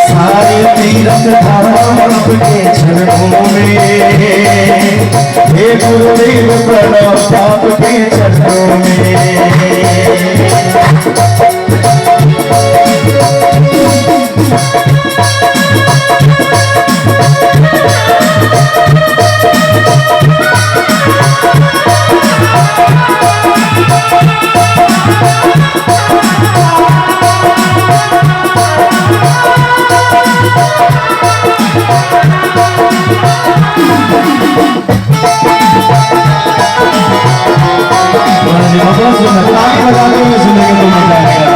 सारे तीरथ धाम आपके चरणों में, हे गुरुदेव प्रणव आपके चरणों में। ताली बजाते हुए सुनेंगे तो मजा आएगा।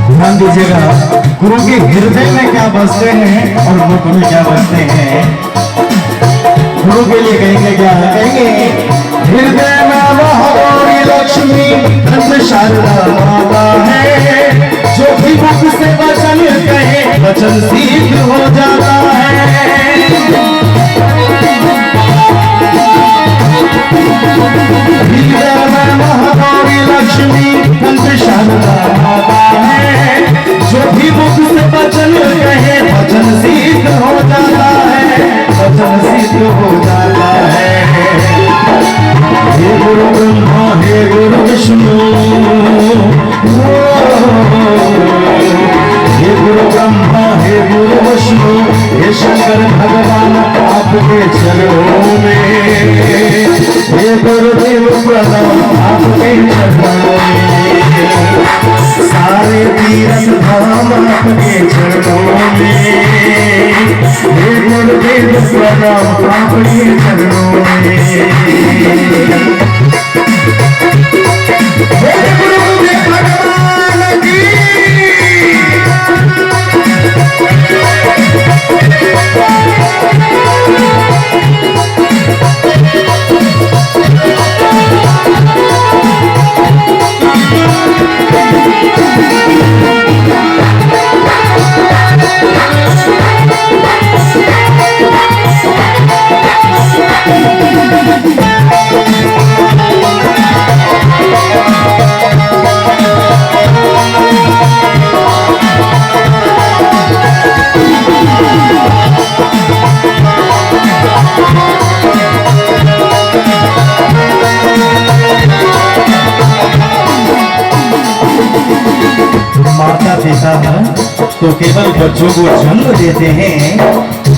ध्यान दीजिएगा, गुरु के हृदय में क्या बसते हैं और मुख में क्या बसते हैं। गुरु के लिए कहेंगे क्या है, कहेंगे हृदय में महागौरी लक्ष्मी धन शारदा माता है, जो भी मुख से वचन कहे वचन सिद्ध हो जाता है। हृदय में महागौरी लक्ष्मी धन शारदा माता है, जो भी मुख से वचन कहे वचन सिद्ध हो जाता है, वचन सिद्ध हो जाता है। हे गुरु ब्रह्मा हे गुरु विष्णु, हे गुरु ब्रह्मा हे गुरु विष्णु, हे शंकर भगवान आपके चरणों में, हे गुरुदेव प्रणव आपके चरणों में। सारे तीरथ धाम आपके चरणों में, हे गुरुदेव प्रणव आपके चरणों में। हे गुरुदेव भगवान की माता पिता तो केवल बच्चों को जन्म देते हैं,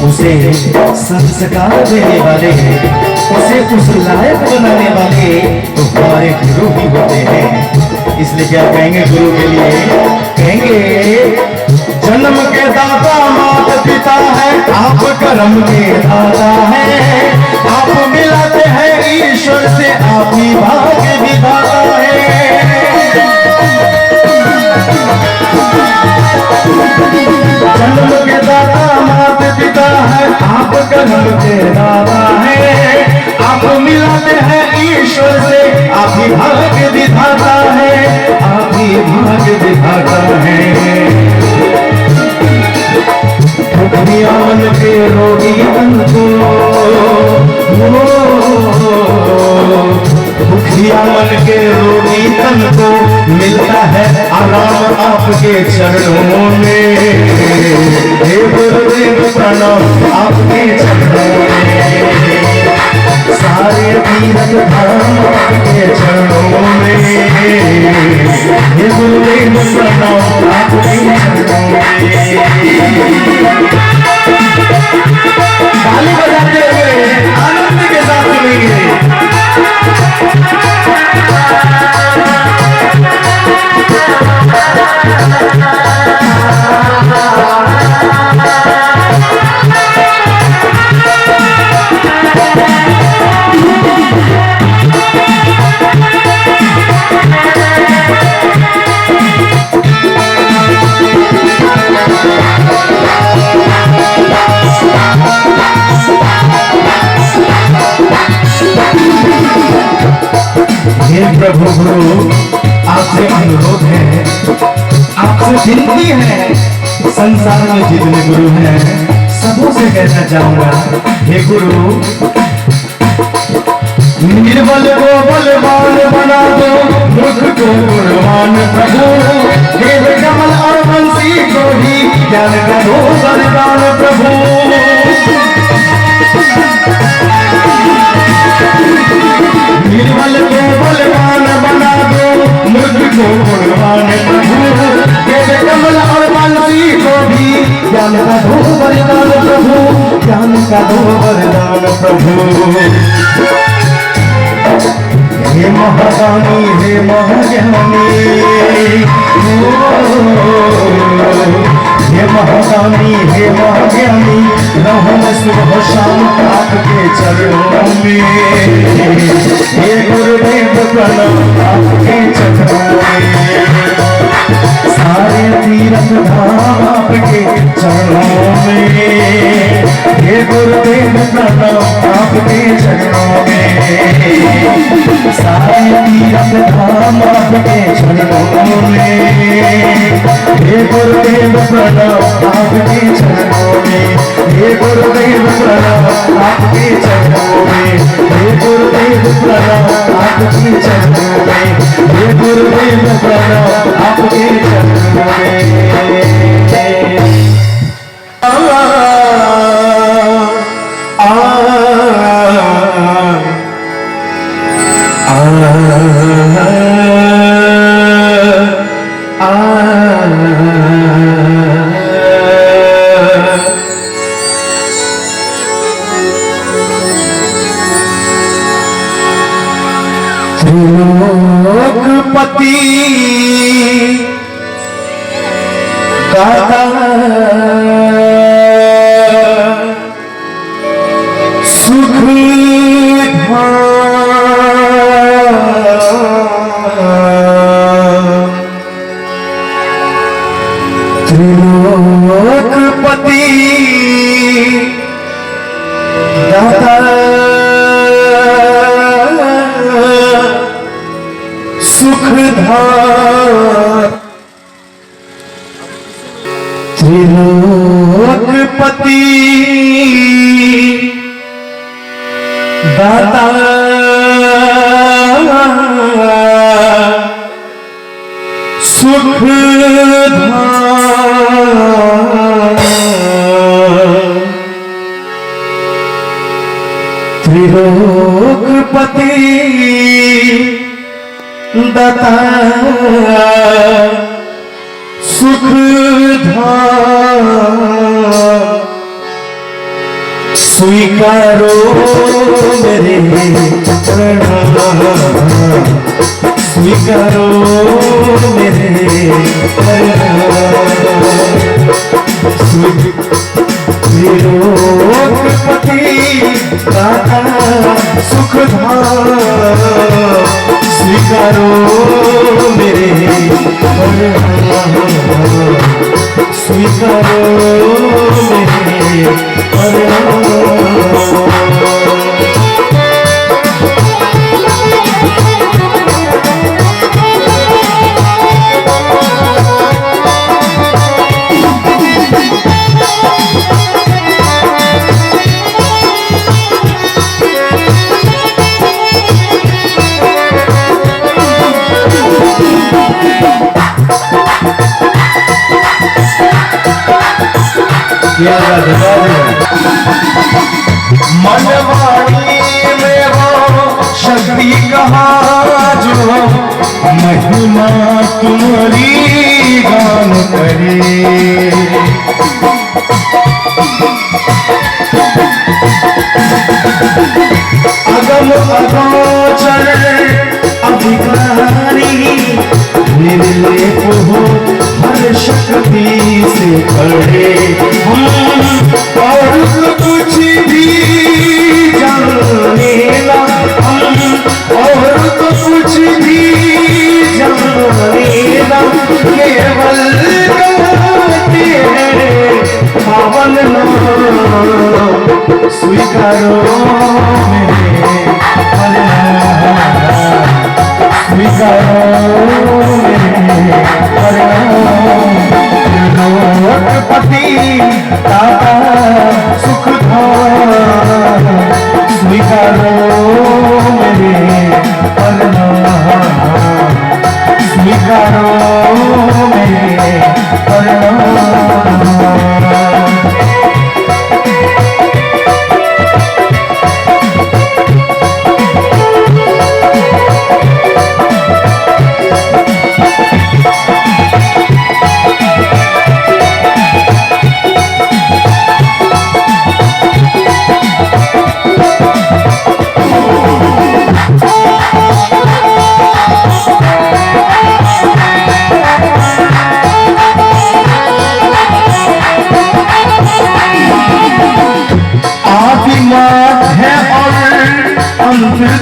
उसे संस्कार देने वाले, उसे उस लायक बनाने वाले तो हमारे गुरु ही होते हैं। इसलिए क्या कहेंगे गुरु के लिए, कहेंगे जन्म के दाता माता पिता है, आप कर्म के दाता है, आप मिलाते हैं ईश्वर से, आप ही भाग्य विधाता है। जन्म के दाता माता पिता है, आप कर्म के दाता है, आप मिलाते हैं ईश्वर से, आप ही भाग्य विधाता है, आप ही भाग्य विधाता है। दुखिया मन के रोगी तन को, दुखिया मन के रोगी तन को मिलता है आराम आपके चरणों में, हे गुरुदेव प्रणव आपके चरणों में। सारे तीरथ धाम आपके चरणों में, हे गुरुदेव प्रणव आपके चरणों में। ताली बजाते हुए आनंद के साथ सुनेंगे। प्रभु गुरु आप आपसे अनुरोध है, आपसे विनती है, संसार में जितने गुरु हैं सबों से कहना चाहूंगा, हे गुरु निर्बल को बलवान बना दो, मूर्ख को गुणवान प्रभु, देव कमल और बंसी को भी ज्ञान का दो वरदान प्रभु। निर्बल को बलवान बना दो, मूर्ख को गुणवान प्रभु, देव कमल और बंसी को भी ज्ञान का दो वरदान प्रभु, ज्ञान का दो वरदान प्रभु। हे महादानी हे महाज्ञानी, हे महादानी हे महाज्ञानी, रहम सुबह शाम आपके चरणों में, हे गुरुदेव प्रणव आपके चरणों में, सारे तीर्थ धाम आपके चरणों में, हे गुरुदेव प्रणव आपके चरणों में, सारे तीर्थ धाम आपके चरणों में, हे गुरुदेव प्रणव आपके चरणों में, हे गुरुदेव प्रणव आपके चरणों में, हे गुरुदेव प्रणव आपके चरणों में, हे गुरुदेव प्रणव आपके चरणों में। त्रिलोकपति दाता सुख त्रिलोकपति दाता सुखधार, त्रिलोकपति दाता सुखधार, त्रिलोकपति दाता सुखधार, स्वीकारो मेरे प्रणाम, स्वीकारो मेरे त्रिलोकपति दाता सुखधार, स्वीकारो मेरे स्वीकारो मेरे मनवाणी में वो शक्ति कहाँ जो महिमा तुम्हारी गान करे, अगम अगोचर अधिकारी निर्लेप हो हर शक्ति से पढ़े, और कुछ भी जाने ना हम, और तो कुछ भी जाने ना, केवल कहते हैं पावन नाम, स्वीकारो मेरे स्वीकारो स्वीकारो मेरे परिणाम।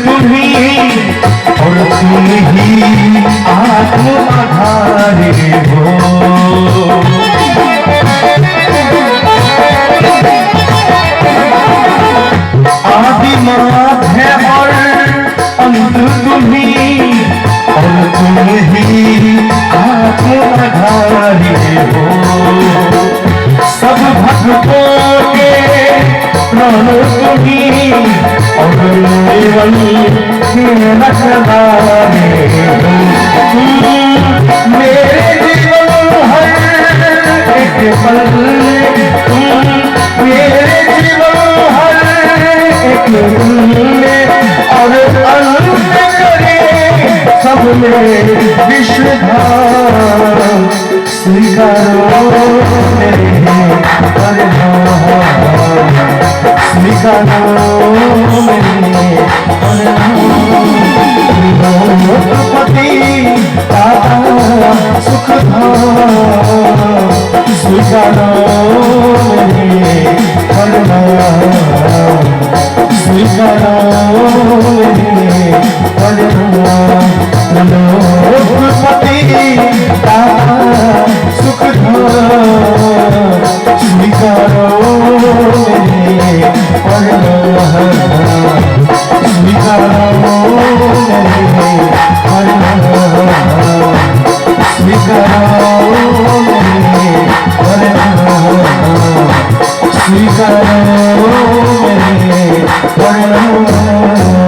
तुम्ही और तुम ही आत्म आधारे हो। आदि मात है और अंत तुम्ही और तुम ही आत्म आधारे हो। सब भक्तों के प्राण तुम्ही और जीवन के रखवाले हो। मेरे जीवन हर एक पल तुम मेरे जीवन हर एक पल में और अंत करे सब में विश्वधाम। स्वीकारो मेरे परिणाम। स्वीकारो मेरे पति दाता सुख धाम। स्वीकारो मेरे परिणाम। स्वीकारो मेरे परिणाम। पति दाता सुख धाम। स्वीकारो मेरे परिणाम। स्वीकारो मेरे परिणाम। स्वीकारो मेरे परिणाम। स्वीकारो मेरे परिणाम।